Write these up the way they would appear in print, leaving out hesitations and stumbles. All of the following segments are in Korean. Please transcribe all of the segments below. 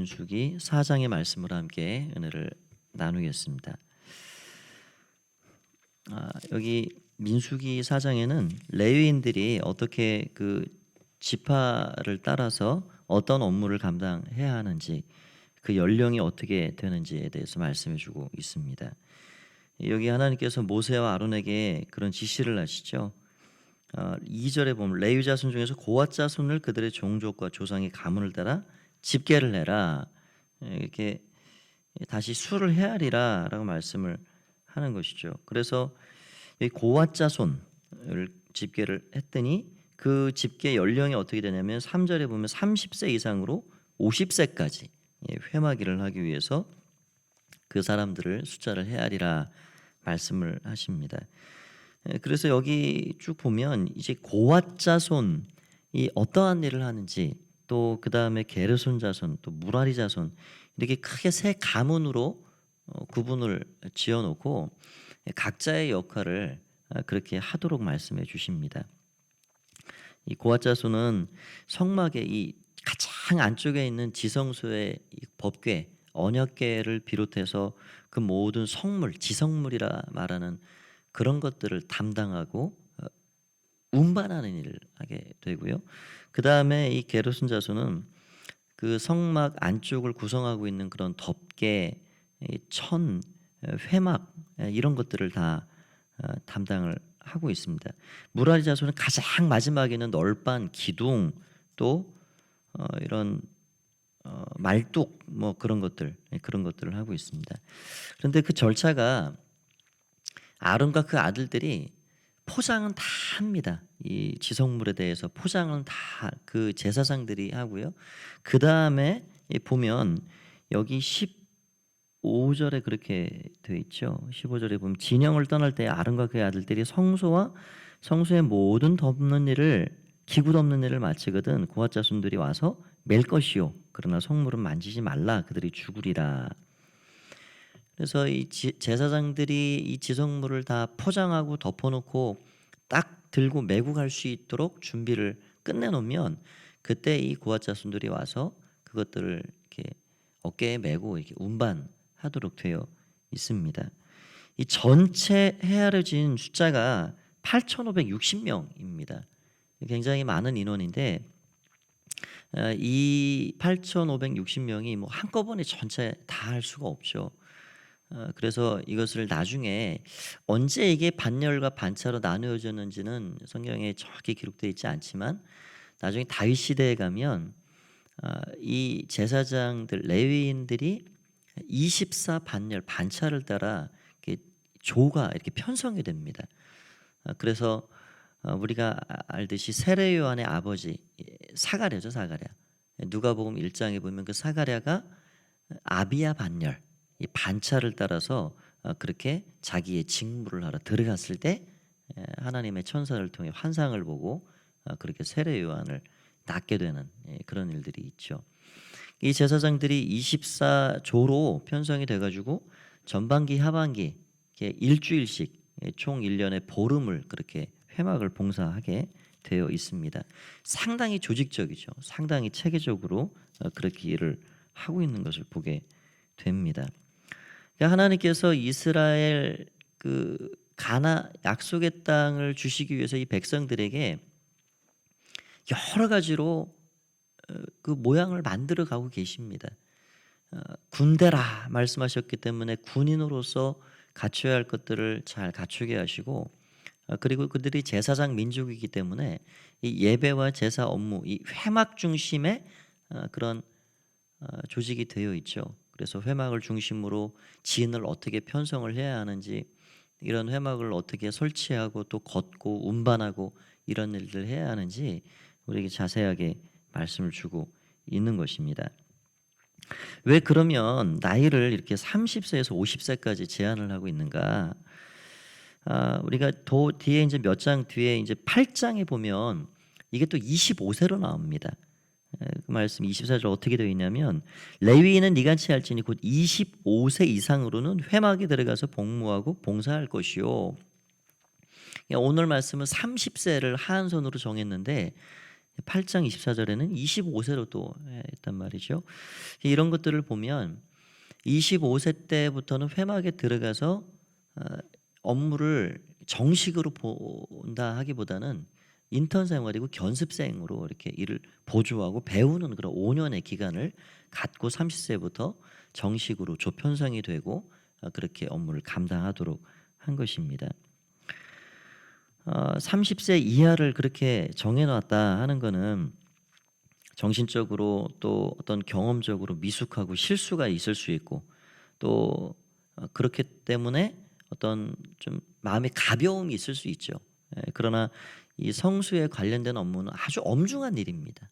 민수기 4장의 말씀으로 함께 은혜를 나누겠습니다. 여기 민수기 4장에는 레위인들이 어떻게 그 지파를 따라서 어떤 업무를 감당해야 하는지, 그 연령이 어떻게 되는지에 대해서 말씀해 주고 있습니다. 여기 하나님께서 모세와 아론에게 그런 지시를 하시죠. 2절에 보면 레위 자손 중에서 고핫 자손을 그들의 종족과 조상의 가문을 따라 집계를 해라, 이렇게 다시 수를 헤아리라 라고 말씀을 하는 것이죠. 그래서 이 고핫 자손을 집계를 했더니 그 집계 연령이 어떻게 되냐면 3절에 보면 30세 이상으로 50세까지 회마기를 하기 위해서 그 사람들을 숫자를 헤아리라 말씀을 하십니다. 그래서 여기 쭉 보면 이제 고핫 자손이 어떠한 일을 하는지, 또 그 다음에 게르손 자손, 또 무라리 자손, 이렇게 크게 세 가문으로 구분을 지어놓고 각자의 역할을 그렇게 하도록 말씀해 주십니다. 이 고핫 자손은 성막의 이 가장 안쪽에 있는 지성소의 법궤, 언약궤를 비롯해서 그 모든 성물, 지성물이라 말하는 그런 것들을 담당하고 운반하는 일을 하게 되고요. 그 다음에 이 게르손 자손은 그 성막 안쪽을 구성하고 있는 그런 덮개, 천, 회막, 이런 것들을 다 담당을 하고 있습니다. 무라리 자손은 가장 마지막에는 널빤, 기둥, 또 이런 말뚝, 뭐 그런 것들을 하고 있습니다. 그런데 그 절차가 아론과 그 아들들이 포장은 다 합니다. 이 지성물에 대해서 포장은 다 그 제사장들이 하고요. 그 다음에 보면 여기 15절에 그렇게 되어 있죠. 15절에 보면 진영을 떠날 때 아론과 그의 아들들이 성소와 성소의 모든 덮는 일을, 기구 덮는 일을 마치거든 고핫 자손들이 와서 맬 것이요, 그러나 성물은 만지지 말라, 그들이 죽으리라. 그래서 이 제사장들이 이 지성물을 다 포장하고 덮어놓고 딱 들고 메고 갈 수 있도록 준비를 끝내놓으면 그때 이 고핫 자손들이 와서 그것들을 이렇게 어깨에 메고 이렇게 운반하도록 되어 있습니다. 이 전체 헤아려진 숫자가 8,560명입니다. 굉장히 많은 인원인데 이 8,560명이 뭐 한꺼번에 전체 다 할 수가 없죠. 그래서 이것을 나중에 언제 이게 반열과 반차로 나누어졌는지는 성경에 정확히 기록되어 있지 않지만 나중에 다윗 시대에 가면 이 제사장들, 레위인들이 24 반열, 반차를 따라 이렇게 조가 이렇게 편성이 됩니다. 그래서 우리가 알듯이 세례 요한의 아버지 사가랴죠, 사가랴. 누가복음 1장에 보면 그 사가랴가 아비야 반열, 이 반차를 따라서 그렇게 자기의 직무를 하러 들어갔을 때 하나님의 천사를 통해 환상을 보고 그렇게 세례 요한을 낳게 되는 그런 일들이 있죠. 이 제사장들이 24조로 편성이 돼가지고 전반기 하반기 이렇게 일주일씩 총 1년에 보름을 그렇게 회막을 봉사하게 되어 있습니다. 상당히 조직적이죠. 상당히 체계적으로 그렇게 일을 하고 있는 것을 보게 됩니다. 그러니까 하나님께서 이스라엘 그 가나 약속의 땅을 주시기 위해서 이 백성들에게 여러 가지로 그 모양을 만들어 가고 계십니다. 군대라 말씀하셨기 때문에 군인으로서 갖춰야 할 것들을 잘 갖추게 하시고, 그리고 그들이 제사장 민족이기 때문에 이 예배와 제사 업무, 이 회막 중심의 그런 조직이 되어 있죠. 그래서 회막을 중심으로 진을 어떻게 편성을 해야 하는지, 이런 회막을 어떻게 설치하고 또 걷고 운반하고 이런 일들을 해야 하는지 우리에게 자세하게 말씀을 주고 있는 것입니다. 왜 그러면 나이를 이렇게 30세에서 50세까지 제한을 하고 있는가? 우리가 더 뒤에 이제 몇 장 뒤에 이제 8장에 보면 이게 또 25세로 나옵니다. 그 말씀 24절 어떻게 되어 있냐면 레위인은 니같이 할지니 곧 25세 이상으로는 회막에 들어가서 복무하고 봉사할 것이요. 오늘 말씀은 30세를 하한선으로 정했는데 8장 24절에는 25세로 또 했단 말이죠. 이런 것들을 보면 25세 때부터는 회막에 들어가서 업무를 정식으로 본다 하기보다는 인턴 생활이고 견습생으로 이렇게 일을 보조하고 배우는 그런 5년의 기간을 갖고 30세부터 정식으로 조편성이 되고 그렇게 업무를 감당하도록 한 것입니다. 30세 이하를 그렇게 정해놨다 하는 것은 정신적으로 또 어떤 경험적으로 미숙하고 실수가 있을 수 있고 또 그렇기 때문에 어떤 좀 마음의 가벼움이 있을 수 있죠. 그러나 이 성수에 관련된 업무는 아주 엄중한 일입니다.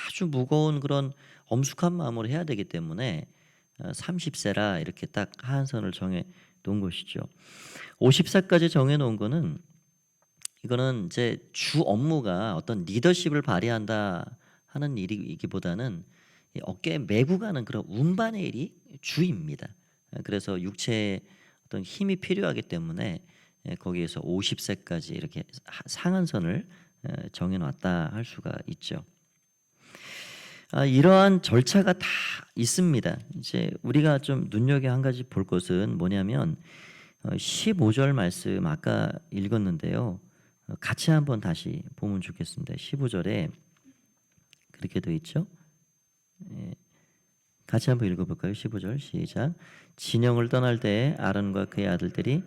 아주 무거운 그런 엄숙한 마음으로 해야 되기 때문에 30세라 이렇게 딱 하한선을 정해 놓은 것이죠. 50세까지 정해 놓은 거는 이거는 이제 주 업무가 어떤 리더십을 발휘한다 하는 일이기보다는 이 어깨에 메고 가는 그런 운반의 일이 주입니다. 그래서 육체에 어떤 힘이 필요하기 때문에 거기에서 50세까지 이렇게 상한선을 정해 놨다 할 수가 있죠. 이러한 절차가 다 있습니다. 이제 우리가 좀 눈여겨 한 가지 볼 것은 뭐냐면 15절 말씀 아까 읽었는데요. 같이 한번 다시 보면 좋겠습니다. 15절에 그렇게 되어 있죠. 같이 한번 읽어볼까요? 15절 시작. 진영을 떠날 때에 아론과 그의 아들들이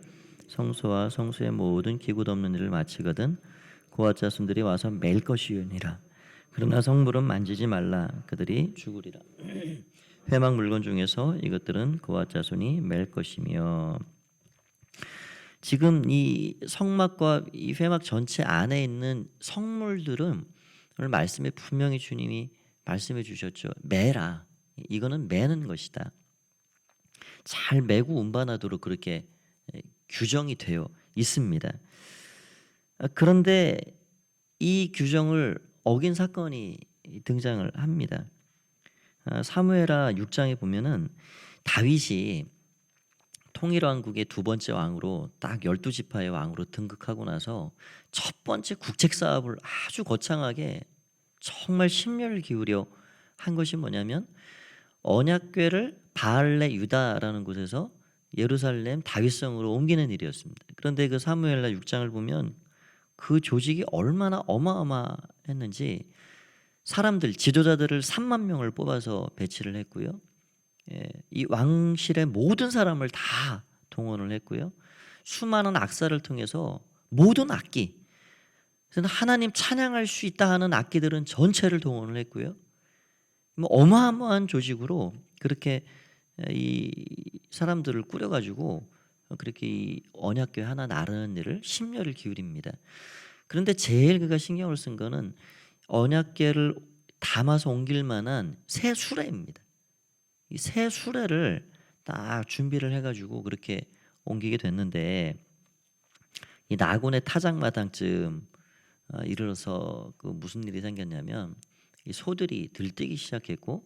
성소와 성소의 모든 기구 없는 일을 마치거든 고아 자손들이 와서 맬 것이니라. 그러나 성물은 만지지 말라. 그들이 죽으리라. 회막 물건 중에서 이것들은 고아 자손이 맬 것이며, 지금 이 성막과 이 회막 전체 안에 있는 성물들은 오늘 말씀에 분명히 주님이 말씀해 주셨죠. 매라. 이거는 매는 것이다. 잘 매고 운반하도록 그렇게 규정이 되어 있습니다. 그런데 이 규정을 어긴 사건이 등장을 합니다. 사무엘하 6장에 보면은 다윗이 통일왕국의 두 번째 왕으로 딱 12지파의 왕으로 등극하고 나서 첫 번째 국책 사업을 아주 거창하게 정말 심려를 기울여 한 것이 뭐냐면 언약궤를 바알레 유다라는 곳에서 예루살렘 다윗성으로 옮기는 일이었습니다. 그런데 그 사무엘하 6장을 보면 그 조직이 얼마나 어마어마했는지 사람들 지도자들을 3만 명을 뽑아서 배치를 했고요. 이 왕실의 모든 사람을 다 동원을 했고요. 수많은 악사를 통해서 모든 악기, 하나님 찬양할 수 있다 하는 악기들은 전체를 동원을 했고요. 뭐 어마어마한 조직으로 그렇게 이 사람들을 꾸려가지고 그렇게 이 언약궤 하나 나르는 일을 심려를 기울입니다. 그런데 제일 그가 신경을 쓴 거는 언약궤를 담아서 옮길 만한 새 수레입니다. 이 새 수레를 딱 준비를 해가지고 그렇게 옮기게 됐는데 이 나곤의 타작마당쯤 이르러서 그 무슨 일이 생겼냐면 이 소들이 들뜨기 시작했고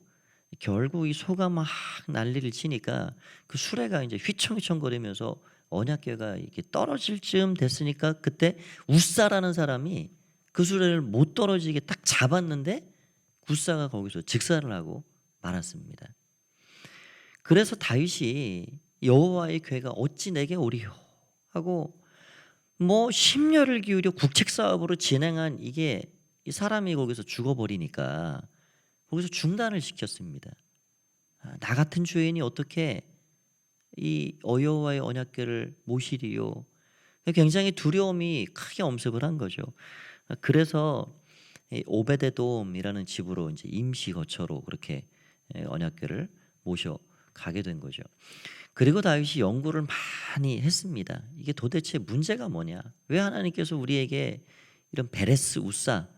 결국 이 소가 막 난리를 치니까 그 수레가 이제 휘청휘청거리면서 언약궤가 이렇게 떨어질 쯤 됐으니까 그때 웃사라는 사람이 그 수레를 못 떨어지게 딱 잡았는데 굿사가 거기서 즉사를 하고 말았습니다. 그래서 다윗이 여호와의 궤가 어찌 내게 오리요 하고 뭐 심려를 기울여 국책 사업으로 진행한 이게 이 사람이 거기서 죽어버리니까 거기서 중단을 시켰습니다. 나 같은 주인이 어떻게 이 여호와의 언약궤를 모시리요? 굉장히 두려움이 크게 엄습을 한 거죠. 그래서 오베데돔이라는 집으로 이제 임시 거처로 그렇게 언약궤를 모셔 가게 된 거죠. 그리고 다윗이 연구를 많이 했습니다. 이게 도대체 문제가 뭐냐? 왜 하나님께서 우리에게 이런 베레스 우사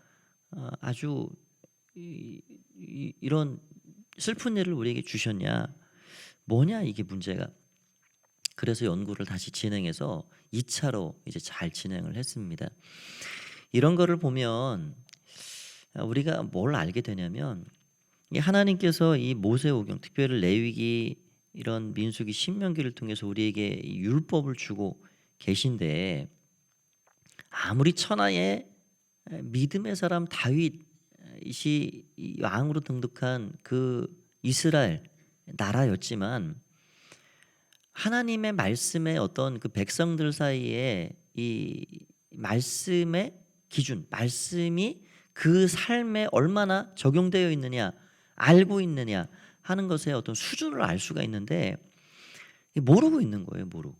아주 이런 슬픈 일을 우리에게 주셨냐? 뭐냐 이게 문제가? 그래서 연구를 다시 진행해서 2차로 이제 잘 진행을 했습니다. 이런 거를 보면 우리가 뭘 알게 되냐면 하나님께서 이 모세오경 특별히 레위기 이런 민수기 신명기를 통해서 우리에게 율법을 주고 계신데 아무리 천하의 믿음의 사람 다윗이 이 왕으로 등극한 그 이스라엘 나라였지만 하나님의 말씀에 어떤 그 백성들 사이에 이 말씀의 기준, 말씀이 그 삶에 얼마나 적용되어 있느냐, 알고 있느냐 하는 것의 어떤 수준을 알 수가 있는데 모르고 있는 거예요, 모르고.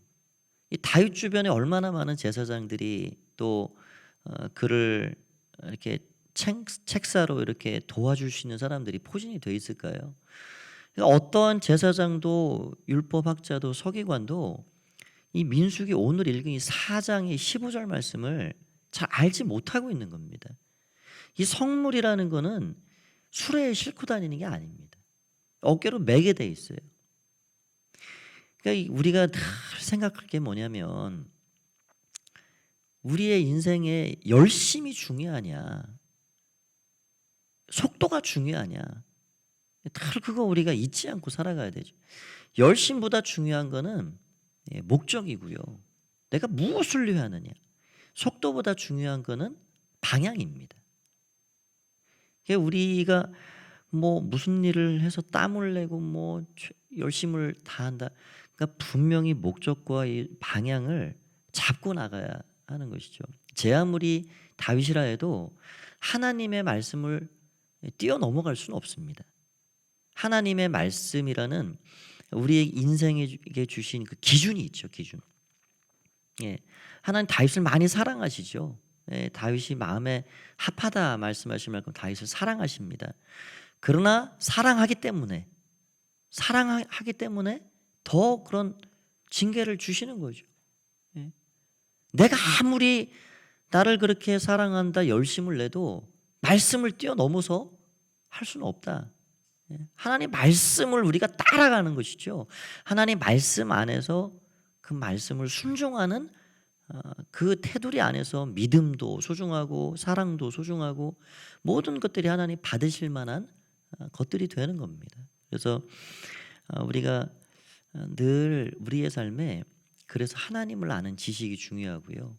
이 다윗 주변에 얼마나 많은 제사장들이 또 그를 이렇게 책사로 이렇게 도와줄 수 있는 사람들이 포진이 되어 있을까요? 그러니까 어떠한 제사장도 율법학자도 서기관도 이 민수기 오늘 읽은 이 4장의 15절 말씀을 잘 알지 못하고 있는 겁니다. 이 성물이라는 거는 수레에 싣고 다니는 게 아닙니다. 어깨로 매게 돼 있어요. 그러니까 우리가 다 생각할 게 뭐냐면 우리의 인생에 열심이 중요하냐, 속도가 중요하냐, 다 그거 우리가 잊지 않고 살아가야 되죠. 열심보다 중요한 거는 목적이고요. 내가 무엇을 위해 하느냐. 속도보다 중요한 거는 방향입니다. 우리가 뭐 무슨 일을 해서 땀을 내고 뭐 열심을 다한다. 그러니까 분명히 목적과 이 방향을 잡고 나가야 하는 것이죠. 제 아무리 다윗이라 해도 하나님의 말씀을 뛰어넘어갈 수는 없습니다. 하나님의 말씀이라는 우리의 인생에게 주신 그 기준이 있죠, 기준. 하나님 다윗을 많이 사랑하시죠. 다윗이 마음에 합하다 말씀하신 만큼 다윗을 사랑하십니다. 그러나 사랑하기 때문에 더 그런 징계를 주시는 거죠. 내가 아무리 나를 그렇게 사랑한다 열심을 내도 말씀을 뛰어넘어서 할 수는 없다. 하나님 말씀을 우리가 따라가는 것이죠. 하나님 말씀 안에서 그 말씀을 순종하는 그 테두리 안에서 믿음도 소중하고 사랑도 소중하고 모든 것들이 하나님 받으실 만한 것들이 되는 겁니다. 그래서 우리가 늘 우리의 삶에 그래서 하나님을 아는 지식이 중요하고요.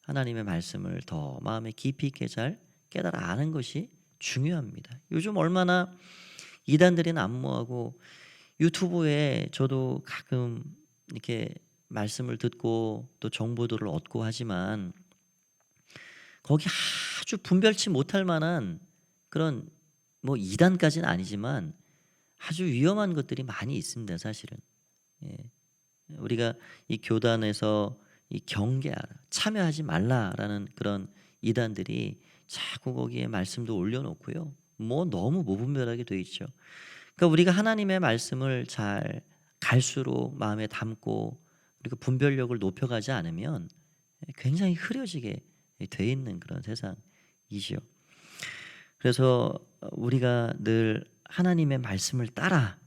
하나님의 말씀을 더 마음에 깊이 있게 잘 깨달아 아는 것이 중요합니다. 요즘 얼마나 이단들이 난무하고 유튜브에 저도 가끔 이렇게 말씀을 듣고 또 정보들을 얻고 하지만 거기 아주 분별치 못할 만한 그런 뭐 이단까지는 아니지만 아주 위험한 것들이 많이 있습니다, 사실은. 우리가 이 교단에서 이 경계하라, 참여하지 말라라는 그런 이단들이 자꾸 거기에 말씀도 올려놓고요. 뭐 너무 무분별하게 돼 있죠. 그러니까 우리가 하나님의 말씀을 잘 갈수록 마음에 담고 그리고 분별력을 높여가지 않으면 굉장히 흐려지게 돼 있는 그런 세상이지요. 그래서 우리가 늘 하나님의 말씀을 따라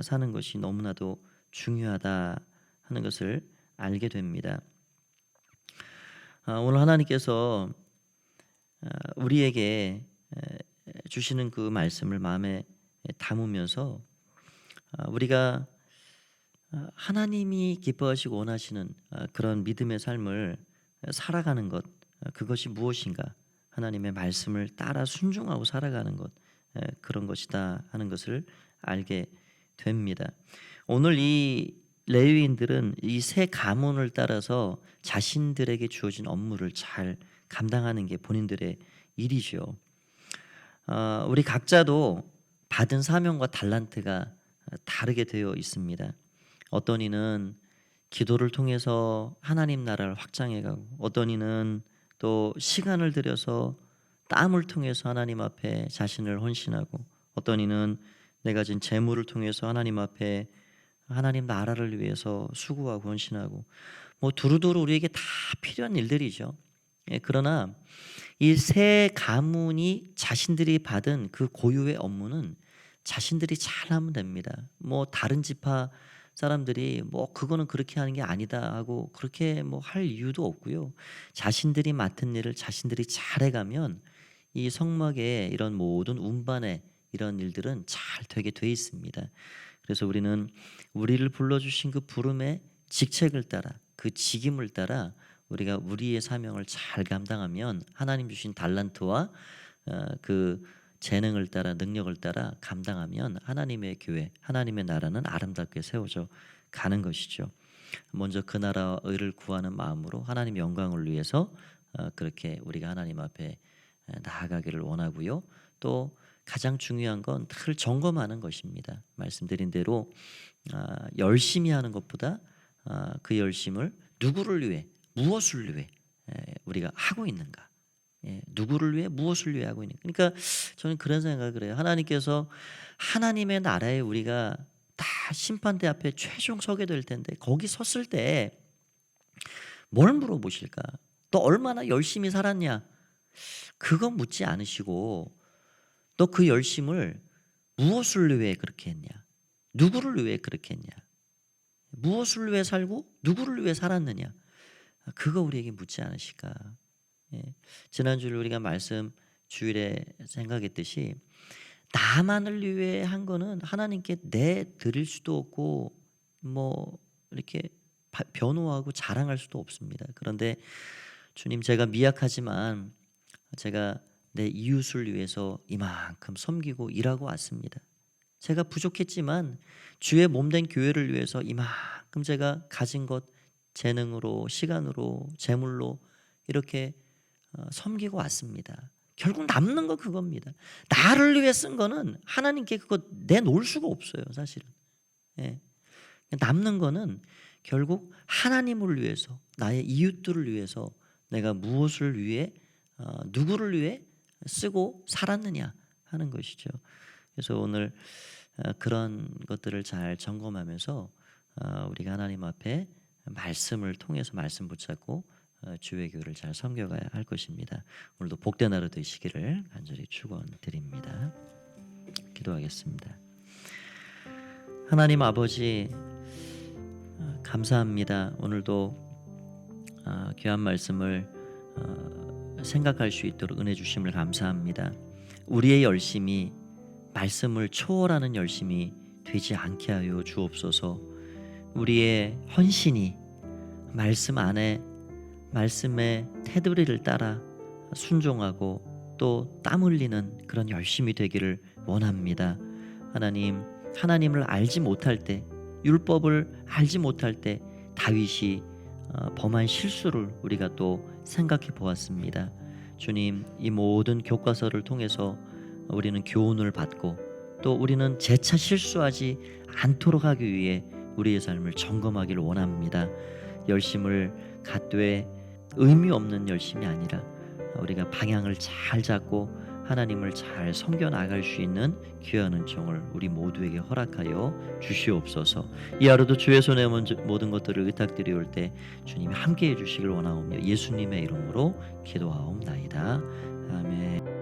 사는 것이 너무나도 중요하다 하는 것을 알게 됩니다. 오늘 하나님께서 우리에게 주시는 그 말씀을 마음에 담으면서 우리가 하나님이 기뻐하시고 원하시는 그런 믿음의 삶을 살아가는 것, 그것이 무엇인가? 하나님의 말씀을 따라 순종하고 살아가는 것, 그런 것이다 하는 것을 알게 됩니다. 오늘 이 레위인들은 이 세 가문을 따라서 자신들에게 주어진 업무를 잘 감당하는 게 본인들의 일이죠. 우리 각자도 받은 사명과 달란트가 다르게 되어 있습니다. 어떤 이는 기도를 통해서 하나님 나라를 확장해가고, 어떤 이는 또 시간을 들여서 땀을 통해서 하나님 앞에 자신을 헌신하고, 어떤 이는 내가 진 재물을 통해서 하나님 앞에 하나님 나라를 위해서 수고하고 헌신하고, 뭐 두루두루 우리에게 다 필요한 일들이죠. 그러나 이 세 가문이 자신들이 받은 그 고유의 업무는 자신들이 잘하면 됩니다. 뭐 다른 지파 사람들이 뭐 그거는 그렇게 하는 게 아니다 하고 그렇게 뭐 할 이유도 없고요. 자신들이 맡은 일을 자신들이 잘해가면 이 성막의 이런 모든 운반의 이런 일들은 잘 되게 돼 있습니다. 그래서 우리는 우리를 불러주신 그 부름의 직책을 따라 그 직임을 따라 우리가 우리의 사명을 잘 감당하면 하나님 주신 달란트와 그 재능을 따라 능력을 따라 감당하면 하나님의 교회, 하나님의 나라는 아름답게 세워져 가는 것이죠. 먼저 그 나라와 의를 구하는 마음으로 하나님 영광을 위해서 그렇게 우리가 하나님 앞에 나아가기를 원하고요. 또 가장 중요한 건 늘 점검하는 것입니다. 말씀드린 대로 열심히 하는 것보다 그 열심을 누구를 위해, 무엇을 위해 우리가 하고 있는가, 누구를 위해, 무엇을 위해 하고 있는가. 그러니까 저는 그런 생각을 해요. 하나님께서 하나님의 나라에 우리가 다 심판대 앞에 최종 서게 될 텐데 거기 섰을 때 뭘 물어보실까? 너 얼마나 열심히 살았냐? 그건 묻지 않으시고 너 그 열심을 무엇을 위해 그렇게 했냐? 누구를 위해 그렇게 했냐? 무엇을 위해 살고 누구를 위해 살았느냐? 그거 우리에게 묻지 않으실까? 지난주에 우리가 말씀 주일에 생각했듯이 나만을 위해 한 거는 하나님께 내 드릴 수도 없고 뭐 이렇게 변호하고 자랑할 수도 없습니다. 그런데 주님, 제가 미약하지만 제가 내 이웃을 위해서 이만큼 섬기고 일하고 왔습니다. 제가 부족했지만 주의 몸된 교회를 위해서 이만큼 제가 가진 것, 재능으로, 시간으로, 재물로 이렇게 섬기고 왔습니다. 결국 남는 거 그겁니다. 나를 위해 쓴 거는 하나님께 그거 내놓을 수가 없어요, 사실은. 남는 거는 결국 하나님을 위해서, 나의 이웃들을 위해서 내가 무엇을 위해, 누구를 위해 쓰고 살았느냐 하는 것이죠. 그래서 오늘 그런 것들을 잘 점검하면서 우리가 하나님 앞에 말씀을 통해서 말씀 붙잡고 주의 교회를 잘 섬겨가야 할 것입니다. 오늘도 복된 하루 되시기를 간절히 축원드립니다. 기도하겠습니다. 하나님 아버지, 감사합니다. 오늘도 귀한 말씀을 생각할 수 있도록 은혜 주심을 감사합니다. 우리의 열심이 말씀을 초월하는 열심이 되지 않게 하여 주옵소서. 우리의 헌신이 말씀 안에, 말씀의 테두리를 따라 순종하고 또 땀 흘리는 그런 열심이 되기를 원합니다. 하나님, 하나님을 알지 못할 때, 율법을 알지 못할 때 다윗이 범한 실수를 우리가 또 생각해 보았습니다. 주님, 이 모든 교과서를 통해서 우리는 교훈을 받고 또 우리는 재차 실수하지 않도록 하기 위해 우리의 삶을 점검하기를 원합니다. 열심을 갖되 의미 없는 열심이 아니라 우리가 방향을 잘 잡고 하나님을 잘 섬겨 나갈 수 있는 귀한 은총을 우리 모두에게 허락하여 주시옵소서. 이 하루도 주의 손에 모든 것들을 의탁드리올 때 주님이 함께해 주시길 원하오며 예수님의 이름으로 기도하옵나이다. 아멘.